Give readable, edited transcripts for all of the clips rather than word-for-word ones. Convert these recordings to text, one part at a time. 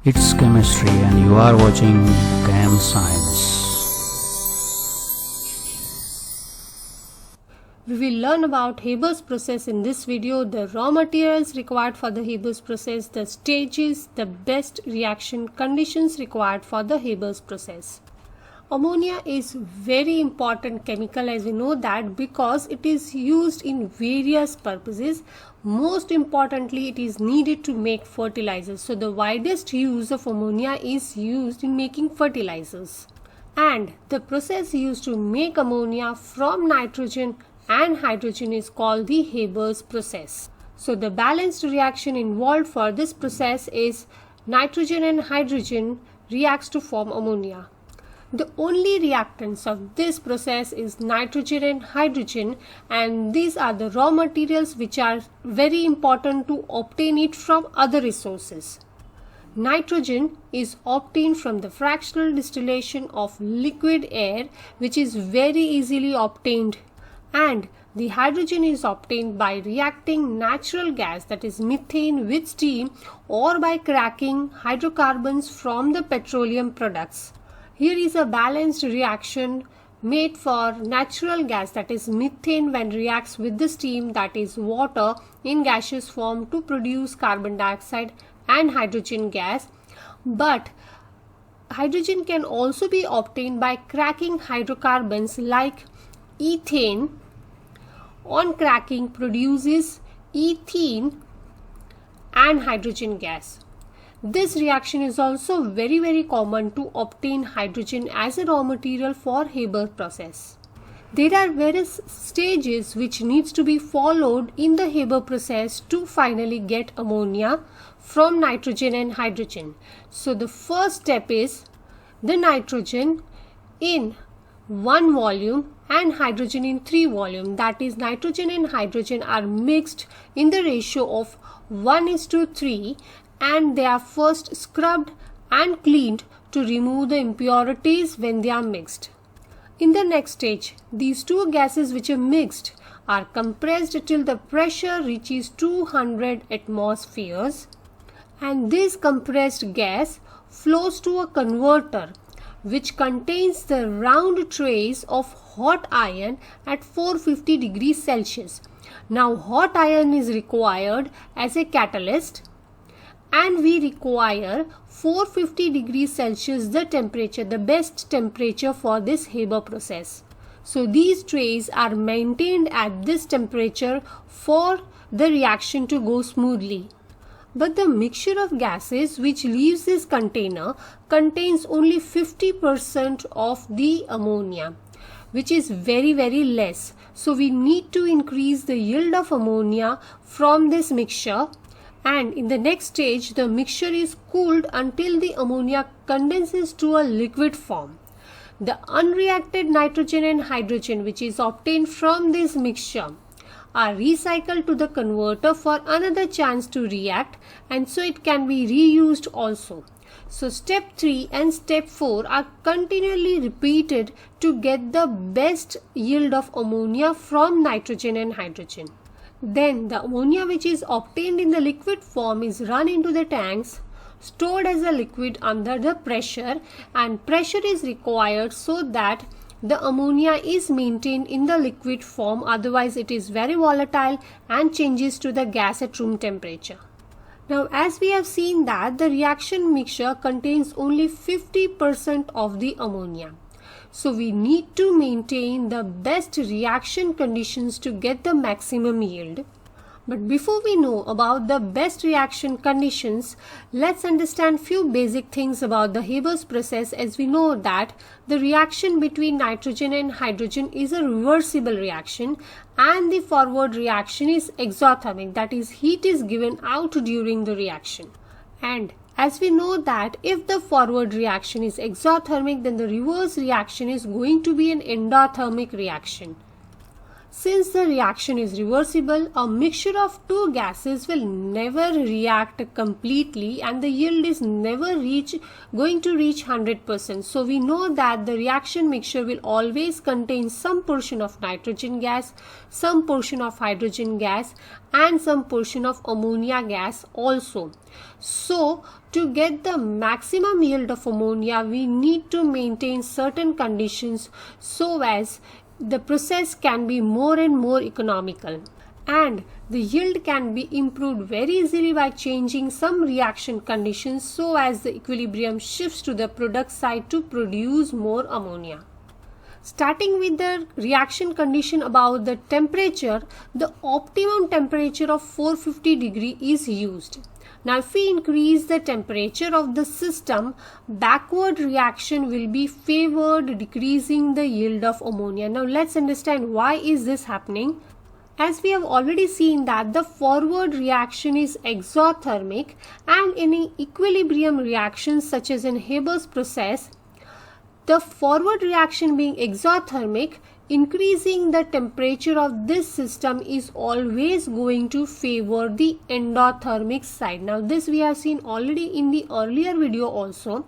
It's chemistry and you are watching Chem Science. We will learn about Haber's process in this video, the raw materials required for the Haber's process, the stages, the best reaction conditions required for the Haber's process. Ammonia is very important chemical, as we know that, because it is used in various purposes. Most importantly, it is needed to make fertilizers. So the widest use of ammonia is used in making fertilizers. And the process used to make ammonia from nitrogen and hydrogen is called the Haber's process. So the balanced reaction involved for this process is nitrogen and hydrogen reacts to form ammonia. The only reactants of this process is nitrogen and hydrogen, and these are the raw materials which are very important to obtain it from other resources. Nitrogen is obtained from the fractional distillation of liquid air, which is very easily obtained, and the hydrogen is obtained by reacting natural gas, that is methane, with steam or by cracking hydrocarbons from the petroleum products. Here is a balanced reaction made for natural gas, that is methane, when reacts with the steam, that is water, in gaseous form to produce carbon dioxide and hydrogen gas. But hydrogen can also be obtained by cracking hydrocarbons like ethane. On cracking produces ethene and hydrogen gas. This reaction is also very common to obtain hydrogen as a raw material for Haber process. There are various stages which needs to be followed in the Haber process to finally get ammonia from nitrogen and hydrogen. So the first step is the nitrogen in 1 volume and hydrogen in 3 volume, that is nitrogen and hydrogen are mixed in the ratio of 1:3, and they are first scrubbed and cleaned to remove the impurities when they are mixed. In the next stage, these two gases which are mixed are compressed till the pressure reaches 200 atmospheres, and this compressed gas flows to a converter which contains the round trays of hot iron at 450 degrees Celsius. Now hot iron is required as a catalyst, and we require 450 degrees Celsius the temperature, the best temperature for this Haber process. So these trays are maintained at this temperature for the reaction to go smoothly. But the mixture of gases which leaves this container contains only 50% of the ammonia, which is very less. So we need to increase the yield of ammonia from this mixture, and in the next stage the mixture is cooled until the ammonia condenses to a liquid form. The unreacted nitrogen and hydrogen which is obtained from this mixture are recycled to the converter for another chance to react, and so it can be reused also. So step 3 and step 4 are continually repeated to get the best yield of ammonia from nitrogen and hydrogen. Then the ammonia which is obtained in the liquid form is run into the tanks, stored as a liquid under the pressure, and pressure is required so that the ammonia is maintained in the liquid form, otherwise it is very volatile and changes to the gas at room temperature. Now as we have seen that the reaction mixture contains only 50% of the ammonia. So we need to maintain the best reaction conditions to get the maximum yield. But before we know about the best reaction conditions, let's understand few basic things about the Haber's process, as we know that the reaction between nitrogen and hydrogen is a reversible reaction, and the forward reaction is exothermic, that is heat is given out during the reaction. And as we know that if the forward reaction is exothermic, then the reverse reaction is going to be an endothermic reaction. Since the reaction is reversible, a mixture of two gases will never react completely and the yield is never going to reach 100%. So we know that the reaction mixture will always contain some portion of nitrogen gas, some portion of hydrogen gas and some portion of ammonia gas also. So to get the maximum yield of ammonia, we need to maintain certain conditions so as the process can be more and more economical, and the yield can be improved very easily by changing some reaction conditions so as the equilibrium shifts to the product side to produce more ammonia. Starting with the reaction condition about the temperature, the optimum temperature of 450 degree is used. Now if we increase the temperature of the system, backward reaction will be favored, decreasing the yield of ammonia. Now let's understand why is this happening. As we have already seen that the forward reaction is exothermic, and in equilibrium reactions such as in Haber's process, the forward reaction being exothermic, increasing the temperature of this system is always going to favor the endothermic side. Now this we have seen already in the earlier video also,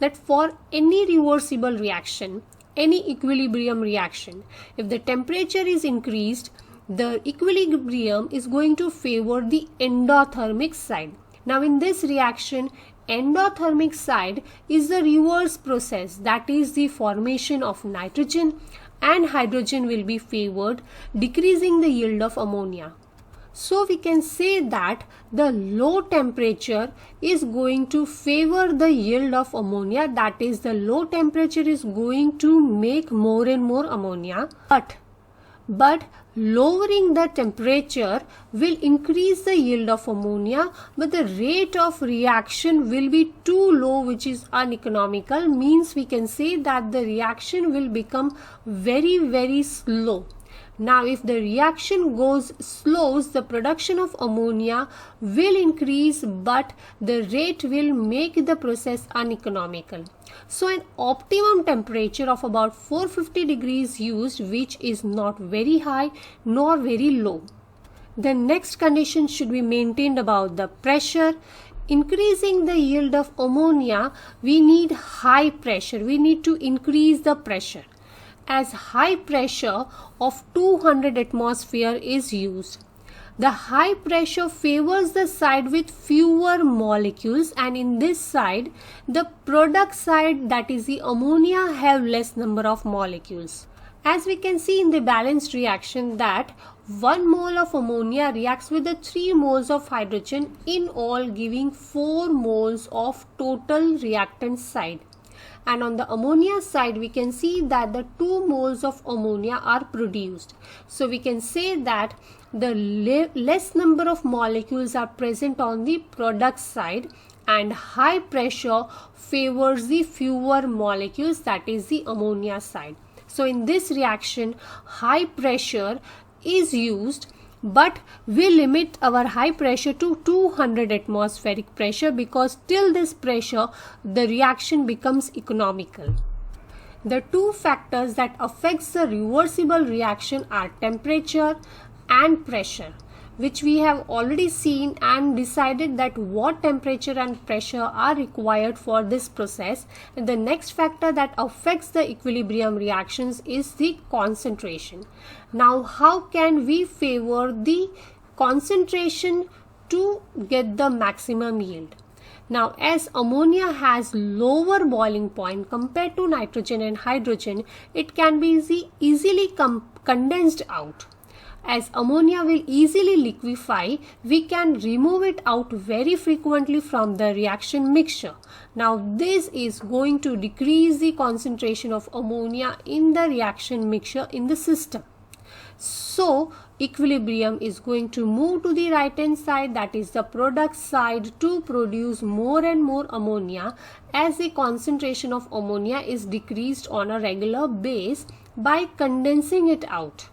that for any reversible reaction, any equilibrium reaction, if the temperature is increased, the equilibrium is going to favor the endothermic side. Now in this reaction, endothermic side is the reverse process, that is the formation of nitrogen, and hydrogen will be favored, decreasing the yield of ammonia. So we can say that the low temperature is going to favor the yield of ammonia, that is the low temperature is going to make more and more ammonia, but lowering the temperature will increase the yield of ammonia, but the rate of reaction will be too low, which is uneconomical. Means we can say that the reaction will become very slow. Now if the reaction goes slow, the production of ammonia will increase, but the rate will make the process uneconomical. So an optimum temperature of about 450 degrees used, which is not very high nor very low. The next condition should be maintained about the pressure. Increasing the yield of ammonia, we need high pressure. We need to increase the pressure, as high pressure of 200 atmosphere is used. The high pressure favors the side with fewer molecules, and in this side, the product side, that is the ammonia, have less number of molecules. As we can see in the balanced reaction that 1 mole of ammonia reacts with the 3 moles of hydrogen, in all giving 4 moles of total reactant side. And on the ammonia side, we can see that the 2 moles of ammonia are produced. So we can say that the less number of molecules are present on the product side, and high pressure favors the fewer molecules, that is the ammonia side. So in this reaction, high pressure is used, but we limit our high pressure to 200 atmospheric pressure, because till this pressure the reaction becomes economical. The two factors that affects the reversible reaction are temperature and pressure, which we have already seen and decided that what temperature and pressure are required for this process. And the next factor that affects the equilibrium reactions is the concentration. Now how can we favor the concentration to get the maximum yield? Now as ammonia has lower boiling point compared to nitrogen and hydrogen, it can be easily condensed out. As ammonia will easily liquefy, we can remove it out very frequently from the reaction mixture. Now this is going to decrease the concentration of ammonia in the reaction mixture in the system. So equilibrium is going to move to the right hand side, that is the product side, to produce more and more ammonia, as the concentration of ammonia is decreased on a regular base by condensing it out.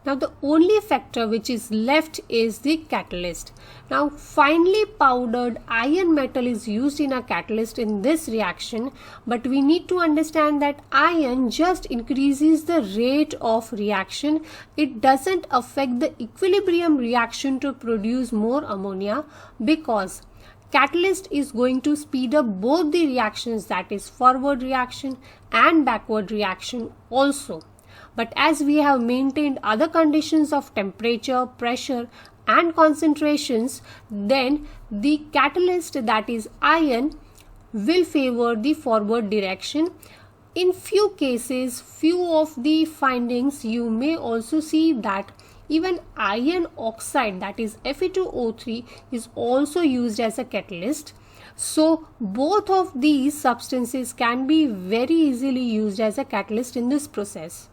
Now the only factor which is left is the catalyst. Now finely powdered iron metal is used in a catalyst in this reaction, but we need to understand that iron just increases the rate of reaction. It doesn't affect the equilibrium reaction to produce more ammonia, because catalyst is going to speed up both the reactions, that is forward reaction and backward reaction also. But as we have maintained other conditions of temperature, pressure and concentrations, then the catalyst, that is iron, will favor the forward direction. In few cases, few of the findings, you may also see that even iron oxide, that is Fe2O3, is also used as a catalyst. So both of these substances can be very easily used as a catalyst in this process.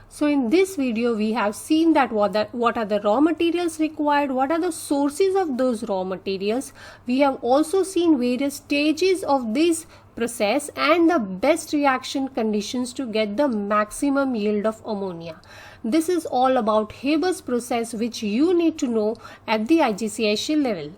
So in this video we have seen that what are the raw materials required, what are the sources of those raw materials. We have also seen various stages of this process and the best reaction conditions to get the maximum yield of ammonia. This is all about Haber's process, which you need to know at the IGCSE level.